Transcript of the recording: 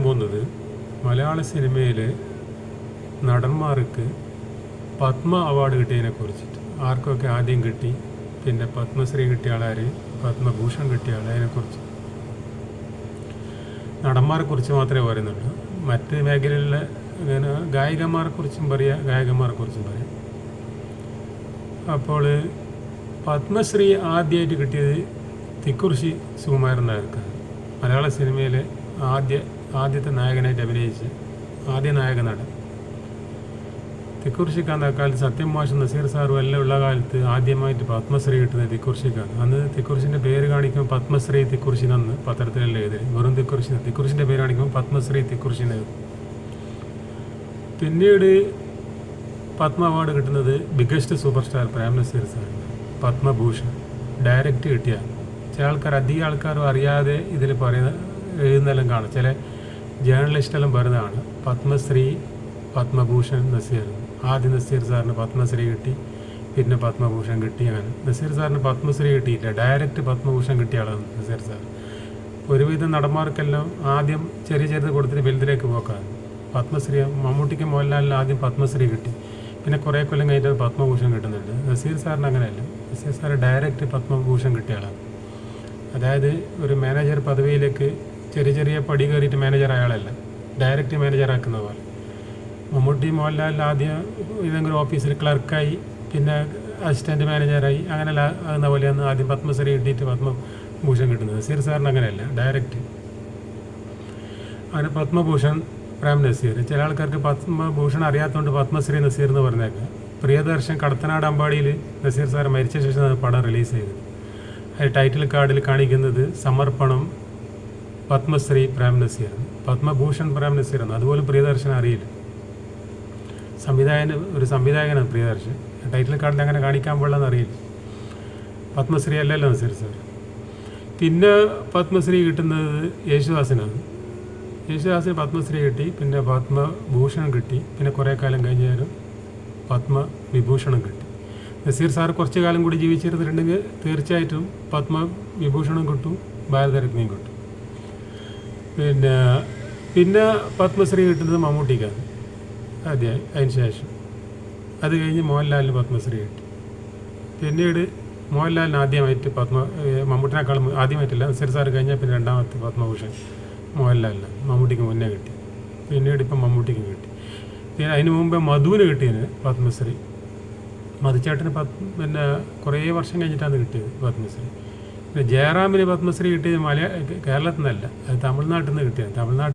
പോകുന്നത് മലയാള സിനിമയിൽ നടന്മാർക്ക് പത്മ അവാർഡ് കിട്ടിയതിനെ കുറിച്ചിട്ട്. ആർക്കൊക്കെ ആദ്യം കിട്ടി, പിന്നെ പത്മശ്രീ കിട്ടിയ ആളാർ, പത്മഭൂഷൺ കിട്ടിയ ആളതിനെക്കുറിച്ച്. നടന്മാരെ കുറിച്ച് മാത്രമേ പറയുന്നുള്ളൂ. മറ്റ് മേഖലയിലെ ഇങ്ങനെ ഗായികമാരെക്കുറിച്ചും പറയാം, ഗായകന്മാരെക്കുറിച്ചും പറയാം. അപ്പോൾ പത്മശ്രീ ആദ്യമായിട്ട് കിട്ടിയത് തിക്കുറിശ്ശി സുകുമാരൻ നായർക്കാണ്. മലയാള സിനിമയിലെ ആദ്യത്തെ നായകനായിട്ട് അഭിനയിച്ച് ആദ്യ നായക നടൻ. തിക്കുറിശ്ശിക്കാണ് അക്കാലത്ത് സത്യം മാഷും നസീർ സാറും എല്ലാം ഉള്ള കാലത്ത് ആദ്യമായിട്ട് പത്മശ്രീ കിട്ടുന്നത് തിക്കുറിശ്ശിക്കാണ്. അന്ന് തിക്കുറിശ്ശിൻ്റെ പേര് കാണിക്കുമ്പോൾ പത്മശ്രീ തിക്കുറിശ്ശി എന്ന് പത്രത്തിലെല്ലാം എഴുതി. വെറും തിക്കുറിശ്ശിൻ്റെ പേര് കാണിക്കുമ്പോൾ പത്മശ്രീ തിക്കുറിശ്ശിന്ന് എഴുതും. പിന്നീട് പത്മ അവാർഡ് കിട്ടുന്നത് biggest super star Prem Nazir സാറിന്. പത്മഭൂഷൺ ഡയറക്റ്റ് കിട്ടിയ ചില ആൾക്കാർ, അധികം ആൾക്കാരും അറിയാതെ ഇതിൽ എഴുതുന്നതെല്ലാം കാണും. ചില ജേർണലിസ്റ്റെല്ലാം പറയുന്നതാണ് പത്മശ്രീ പത്മഭൂഷൺ നസീർ. ആദ്യം നസീർ സാറിന് പത്മശ്രീ കിട്ടി, പിന്നെ പത്മഭൂഷൺ കിട്ടി. അങ്ങനെ നസീർ സാറിന് പത്മശ്രീ കിട്ടിയില്ല, ഡയറക്റ്റ് പത്മഭൂഷൺ കിട്ടിയ ആളാണ് നസീർ സാർ. ഒരുവിധം നടന്മാർക്കെല്ലാം ആദ്യം ചെറിയത് കൊടുത്തിട്ട് വലുതിലേക്ക് പോക്കാണ്. പത്മശ്രീ മമ്മൂട്ടിക്ക് മോഹൻലാലിന് ആദ്യം പത്മശ്രീ കിട്ടി, പിന്നെ കുറേ കൊല്ലം കഴിഞ്ഞിട്ട് പത്മഭൂഷൺ കിട്ടുന്നുണ്ട്. നസീർ സാറിന് അങ്ങനെയല്ല. നസീർ സാർ ഡയറക്റ്റ് പത്മഭൂഷൺ കിട്ടിയ ആളാണ്. അതായത് ഒരു മാനേജർ പദവിയിലേക്ക് ചെറിയ പടി കയറിയിട്ട് മാനേജർ അയാളല്ല, ഡയറക്റ്റ് മാനേജറാക്കുന്ന പോലെ. മമ്മൂട്ടി മോഹൻലാലിൽ ആദ്യം ഏതെങ്കിലും ഓഫീസിൽ ക്ലർക്കായി, പിന്നെ അസിസ്റ്റൻറ്റ് മാനേജറായി, അങ്ങനെ ആകുന്ന പോലെയാണ് ആദ്യം പത്മശ്രീ കിട്ടിയിട്ട് പത്മഭൂഷൺ കിട്ടുന്നത്. നസീർ സാറിന് അങ്ങനെയല്ല, ഡയറക്റ്റ്. അങ്ങനെ പത്മഭൂഷൺ പ്രേം നസീർ. ചില ആൾക്കാർക്ക് പത്മഭൂഷൺ അറിയാത്തതുകൊണ്ട് പത്മശ്രീ നസീർ എന്ന് പറഞ്ഞേക്കാം. പ്രിയദർശൻ കടത്തനാട് അമ്പാടിയിൽ നസീർ സാർ മരിച്ച ശേഷം പടം റിലീസ് ചെയ്തത്. അത് ടൈറ്റിൽ കാർഡിൽ കാണിക്കുന്നത് സമർപ്പണം പത്മശ്രീ പ്രേം നസീർ, പത്മഭൂഷൺ പ്രേം നസീർ എന്ന്. അതുപോലെ പ്രിയദർശൻ അറിയില്ല. ഒരു സംവിധായകനാണ് പ്രിയദർശൻ. ടൈറ്റിൽ കാർഡിൽ അങ്ങനെ കാണിക്കാൻ പാടില്ലെന്ന് അറിയില്ല. പത്മശ്രീ അല്ലല്ലോ നസീർ സാർ. പിന്നെ പത്മശ്രീ കിട്ടുന്നത് യേശുദാസിനാണ്. യേശുദാസിന് പത്മശ്രീ കിട്ടി, പിന്നെ പത്മഭൂഷൺ കിട്ടി, പിന്നെ കുറേ കാലം കഴിഞ്ഞാലും പത്മവിഭൂഷണം കിട്ടി. നസീർ സാർ കുറച്ച് കാലം കൂടി ജീവിച്ചിരുന്നിട്ടുണ്ടെങ്കിൽ തീർച്ചയായിട്ടും പത്മവിഭൂഷണം കിട്ടും, ഭാരതരത്നയും കിട്ടും. പിന്നെ പത്മശ്രീ കിട്ടുന്നത് മമ്മൂട്ടിക്കാണ് ആദ്യമായി. അതിന് ശേഷം അത് കഴിഞ്ഞ് മോഹൻലാലിന് പത്മശ്രീ കിട്ടി. പിന്നീട് മോഹൻലാലിന് ആദ്യമായിട്ട് മമ്മൂട്ടിനേക്കാളും ആദ്യമായിട്ടില്ല, നസീർ സാർ കഴിഞ്ഞാൽ പിന്നെ രണ്ടാമത്തെ പത്മഭൂഷൺ മോഹൻലാലിന്. മമ്മൂട്ടിക്ക് മുന്നേ കിട്ടി, പിന്നീട് ഇപ്പം മമ്മൂട്ടിക്കും കിട്ടി. പിന്നെ അതിന് മുമ്പേ മധുവിന് കിട്ടിയതിന് പത്മശ്രീ. മധുചേട്ടന് പിന്നെ കുറേ വർഷം കഴിഞ്ഞിട്ടാണ് കിട്ടിയത് പത്മശ്രീ. പിന്നെ ജയറാമിന് പത്മശ്രീ കിട്ടിയത് കേരളത്തിൽ നിന്നല്ല, അത് തമിഴ്നാട്ടിൽ നിന്ന് കിട്ടിയത്.